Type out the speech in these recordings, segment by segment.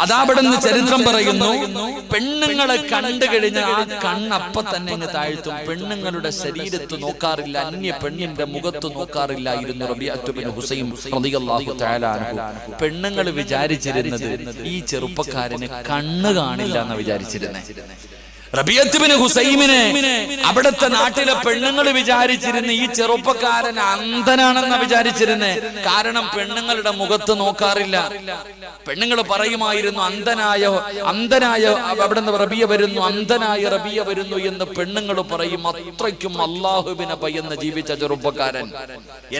അതാപടുന്ന് ചരിത്രം പറയുന്നു, പെണ്ണുങ്ങളെ കണ്ടു കഴിഞ്ഞാൽ ആ കണ്ണപ്പ തന്നെ അങ്ങ് താഴ്ത്തും. പെണ്ണുങ്ങളുടെ ശരീരത്ത് നോക്കാറില്ല, അന്യ പെണ്ണിന്റെ മുഖത്ത് നോക്കാറില്ലായിരുന്നു റബീഅത്ത് ബിൻ ഹുസൈം റളിയല്ലാഹു തആല അൻഹു. പെണ്ണുങ്ങൾ വിചാരിച്ചിരുന്നത് ഈ ചെറുപ്പക്കാരന് കണ്ണ് കാണില്ല എന്ന് വിചാരിച്ചിരുന്നത്. റബീഅത്ത് ബിൻ ഹുസൈമിനെ അവിടുത്തെ നാട്ടിലെ പെണ്ണുങ്ങൾ വിചാരിച്ചിരുന്ന ഈ ചെറുപ്പക്കാരൻ അന്ധനാണെന്ന് വിചാരിച്ചിരുന്നേ. കാരണം പെണ്ണുങ്ങളുടെ മുഖത്ത് നോക്കാറില്ല. പെണ്ണുങ്ങൾ പറയുമായിരുന്നു അന്ധനായ അവിടുന്ന് റബിയ വരുന്നു, അന്ധനായ റബിയ വരുന്നു എന്ന് പെണ്ണുങ്ങൾ പറയും. അത്രയ്ക്കും അല്ലാഹുവിനെ ഭയന്ന് ജീവിച്ച ചെറുപ്പക്കാരൻ.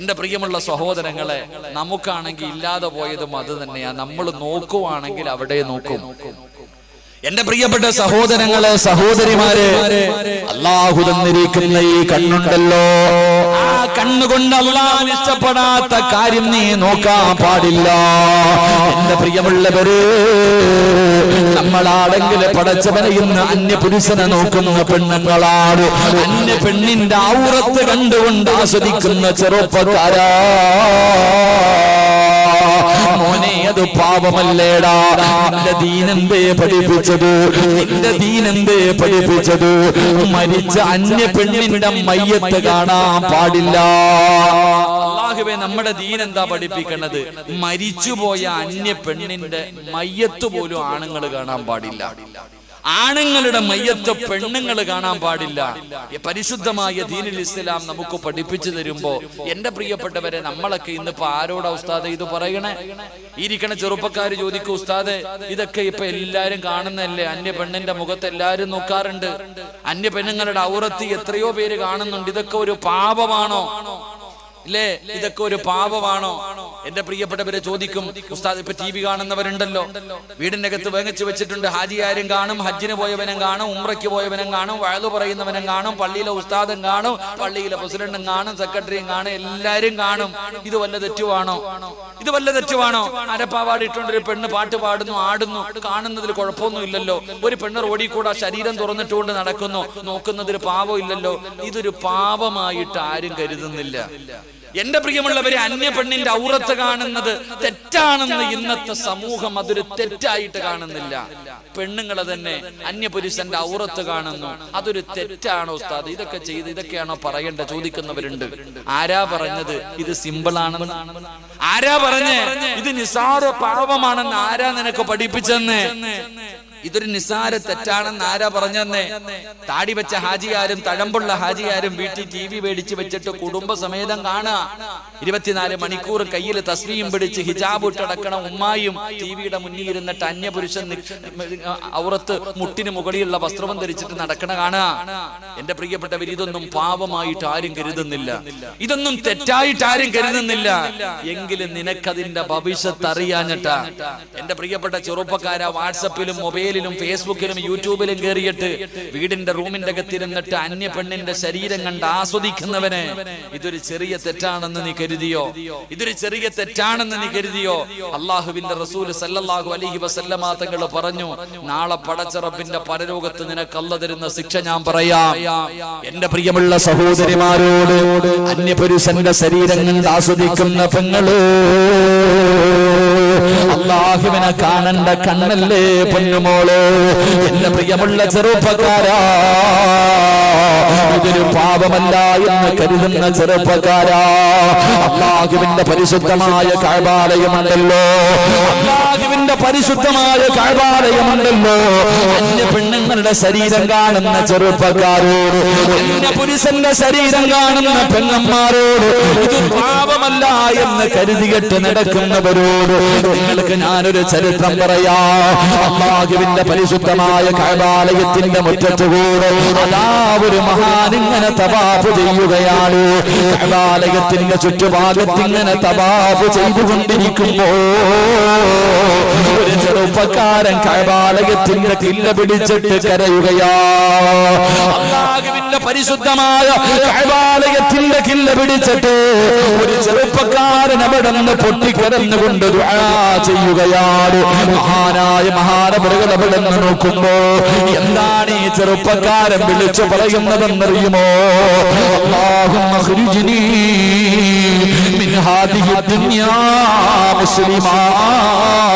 എന്റെ പ്രിയമുള്ള സഹോദരങ്ങളെ, നമുക്കാണെങ്കിൽ ഇല്ലാതെ പോയതും അത് തന്നെയാ. നമ്മൾ നോക്കുവാണെങ്കിൽ അവിടെ നോക്കും. എന്റെ പ്രിയപ്പെട്ട സഹോദരങ്ങളെ, സഹോദരിമാരെ, അല്ലാഹു തന്നിരിക്കുന്ന ഈ കണ്ണുണ്ടല്ലോ, ആ കണ്ണുകൊണ്ട് അല്ലാഹു ഇഷ്ടപ്പെടാത്ത കാര്യം നീ നോക്കാൻ പാടില്ല. എന്റെ പ്രിയമുള്ളവര്, നമ്മളാണെങ്കിൽ പടച്ചവനെ ഇന്ന് അന്യ പുരുഷനെ നോക്കുന്ന പെണ്ണുങ്ങളാണ്. അന്യ പെണ്ണിന്റെ ഔറത്ത് കണ്ടുകൊണ്ട് ആസ്വദിക്കുന്ന ചെറുപ്പക്കാരാ. മോനെ, അത് പാപമല്ലേടാ. നിന്റെ ദീനെന്തേ പഠിപ്പിച്ചത്? നിന്റെ ദീനെന്തേ പഠിപ്പിച്ചത്? മരിച്ച അന്യ പെണ്ണിന്റെ മയ്യത്ത് കാണാൻ പാടില്ല. അല്ലാഹുവേ, നമ്മുടെ ദീൻ എന്താ പഠിപ്പിക്കുന്നത്? മരിച്ചുപോയ അന്യ പെണ്ണിന്റെ മയ്യത്ത് പോലും ആണുങ്ങൾ കാണാൻ പാടില്ല. ആണുങ്ങളുടെ മയ്യത്ത് പെണ്ണുങ്ങൾ കാണാൻ പാടില്ല. പരിശുദ്ധമായ ദീനുൽ ഇസ്ലാം നമുക്ക് പഠിപ്പിച്ചു തരുമ്പോ, എന്റെ പ്രിയപ്പെട്ടവരെ, നമ്മളൊക്കെ ഇന്നിപ്പോ ആരോടാ ഉസ്താദെ ഇത് പറയണേ? ഇരിക്കണ ചെറുപ്പക്കാര് ചോദിക്കും, ഉസ്താദെ ഇതൊക്കെ ഇപ്പൊ എല്ലാരും കാണുന്നല്ലേ? അന്യ പെണ്ണിന്റെ മുഖത്ത് എല്ലാരും നോക്കാറുണ്ട്, അന്യ പെണ്ണുങ്ങളുടെ ഔറത്ത് എത്രയോ പേര് കാണുന്നുണ്ട്. ഇതൊക്കെ ഒരു പാപമാണോ? ഇല്ലേ, ഇതൊക്കെ ഒരു പാപമാണോ? എന്റെ പ്രിയപ്പെട്ടവരെ ചോദിക്കും, ഉസ്താദ് ഇപ്പൊ ടി വി കാണുന്നവരുണ്ടല്ലോ, വീടിന്റെ അകത്ത് വേങ്ങിച്ചു വെച്ചിട്ടുണ്ട്. ഹാജിയാരും കാണും, ഹജ്ജിന് പോയവനും കാണും, ഉംറയ്ക്ക് പോയവനും കാണും, വഅദ് പറയുന്നവനും കാണും, പള്ളിയിലെ ഉസ്താദും കാണും, പള്ളിയിലെ പ്രസിഡന്റും കാണും, സെക്രട്ടറിയും കാണും, എല്ലാരും കാണും. ഇത് വല്ല തെറ്റുവാണോ? ഇത് വല്ല തെറ്റുവാണോ? അരപ്പാവാട് ഇട്ടുകൊണ്ടൊരു പെണ്ണ് പാട്ട് പാടുന്നു, ആടുന്നു, കാണുന്നതിൽ കുഴപ്പമൊന്നും ഇല്ലല്ലോ. ഒരു പെണ്ണ് റോഡിൽ കൂടെ ശരീരം തുറന്നിട്ടുകൊണ്ട് നടക്കുന്നു, നോക്കുന്നതിൽ പാപം ഇല്ലല്ലോ. ഇതൊരു പാപമായിട്ട് ആരും കരുതുന്നില്ല. എന്റെ പ്രിയമുള്ളവരെ, അന്യ പെണ്ണിന്റെ ഔറത്ത് കാണുന്നത് തെറ്റാണെന്ന് ഇന്നത്തെ സമൂഹം അതൊരു തെറ്റായിട്ട് കാണുന്നില്ല. പെണ്ണുങ്ങളെ തന്നെ അന്യപുരുഷന്റെ ഔറത്ത് കാണുന്നു, അതൊരു തെറ്റാണോ ഉസ്താദ്? ഇതൊക്കെ ചെയ്ത് ഇതൊക്കെയാണോ പറയേണ്ടത്? ചോദിക്കുന്നവരുണ്ട്. ആരാ പറഞ്ഞത് ഇത് സിമ്പിൾ ആണെന്ന്? ആരാ പറഞ്ഞേ ഇത് നിസാര പാപമാണെന്ന്? ആരാ നിനക്ക് പഠിപ്പിച്ചെന്ന്? ഇതൊരു നിസാര തെറ്റാണെന്ന് ആരാ പറഞ്ഞെന്നേ? താടി വെച്ച ഹാജിയാരും തഴമ്പുള്ള ഹാജിയാരും വീട്ടിൽ ടി വി മേടിച്ച് വെച്ചിട്ട് കുടുംബസമേതം കാണാ. 24 മണിക്കൂർ കയ്യിൽ തസ്ബീഹും പിടിച്ച് ഹിജാബ് ഇട്ടടക്കണ ഉമ്മായും ടി വിയുടെ മുന്നിൽ ഇരുന്നിട്ട് അന്യപുരുഷൻ ഔറത്ത് മുട്ടിന് മുകളിലുള്ള വസ്ത്രവും ധരിച്ചിട്ട് നടക്കണ കാണാ. എന്റെ പ്രിയപ്പെട്ടവർ, ഇതൊന്നും പാപമായിട്ട് ആരും കരുതുന്നില്ല, ഇതൊന്നും തെറ്റായിട്ട് ആരും കരുതുന്നില്ല. എങ്കിലും നിനക്കതിന്റെ ഭവിഷ്യത്ത് അറിയാഞ്ഞിട്ടാ. എന്റെ പ്രിയപ്പെട്ട ചെറുപ്പക്കാരാ, വാട്സപ്പിലും മൊബൈലിലും ഫേസ്ബുക്കിലും യൂട്യൂബിലും കയറിയിട്ട് വീടിന്റെ റൂമിന്റെ അകത്തിരുന്നിട്ട് അന്യ പെണ്ണിന്റെ ശരീരം കണ്ട് ആസ്വദിക്കുന്നവന് ഇതൊരു ചെറിയ തെറ്റാണെന്ന് നീ കരുതിയോ? ഇതൊരു ചെറിയ തെറ്റാണെന്ന് നീ കരുതിയോ? അല്ലാഹുവിന്റെ റസൂൽ സല്ലല്ലാഹു അലൈഹി വസല്ലമ തങ്ങൾ പറഞ്ഞു, നാളെ പടച്ച റബ്ബിന്റെ പരലോകത്ത് നിനക്ക് അല്ലാഹു തരുന്ന ശിക്ഷ ഞാൻ പറയാം. എന്റെ പ്രിയമുള്ള സഹോദരിമാരോട്, അന്യപുരുഷന്റെ ശരീരം കണ്ട് ആസ്വദിക്കുന്ന പെങ്ങള്, അല്ലാഹുവിനെ കാണേണ്ട കണ്ണല്ലേ പൊന്നുമോള്? എന്റെ പ്രിയമുള്ള ചെറുപ്പക്കാരാ, ഇതൊരു പാപമല്ല എന്ന് കരുതുന്ന ചെറുപ്പക്കാരാ, അല്ലാഹുവിന്റെ പരിശുദ്ധമായ കഅബാലയമുണ്ടല്ലോ, അല്ലാഹുവിന്റെ പരിശുദ്ധമായ കഅബാലയമുണ്ടല്ലോ. അന്യ പെണ്ണുങ്ങളുടെ ശരീരം കാണുന്ന ചെറുപ്പക്കാരോട്, അന്യ പുരുഷന്റെ ശരീരം കാണുന്ന പെണ്ണന്മാരോട് ഇത് പാപമല്ല എന്ന് കരുതിയിട്ട് നടക്കുന്നവരോട് നിങ്ങൾക്ക് ഞാനൊരു ചരിത്രം പറയാ. അല്ലാഹുവിന്റെ പരിശുദ്ധമായ കഅബാലയത്തിന്റെ മുറ്റത്തുകൂടെ അതാ ഒരു മഹാനിങ്ങനെ തവാഫ് ചെയ്യുകയാണ്. കഅബാലയത്തിന്റെ ചുറ്റുഭാഗത്ത് ഇങ്ങനെ തവാഫ് ചെയ്തുകൊണ്ടിരിക്കുമ്പോ ഒരു ചെറുപ്പക്കാരൻ കഅബാലയത്തിന്റെ കില്ല പിടിച്ചിട്ട് കരയുകയാ. അല്ലാഹുവിന്റെ പരിശുദ്ധമായ കഅബാലയത്തിന്റെ കില്ല പിടിച്ചിട്ട് ഒരു ചെറുപ്പക്കാരൻ അവിടെ നിന്ന് പൊട്ടിക്കരന്നുകൊണ്ട് ദുആ ചെയ്യുകയാണ്. മഹാനായ മഹാനവറുകൾ അവിടെ നിന്ന് നോക്കുമ്പോ എന്താണ് ഈ ചെറുപ്പക്കാരൻ വിളിച്ചു പറയുന്നതെന്നറിയുമോ? അല്ലാഹുമ്മ ഖ്രിജ്നി മിൻ ഹാദിഹി ദുനിയാ മുസ്ലിമാ.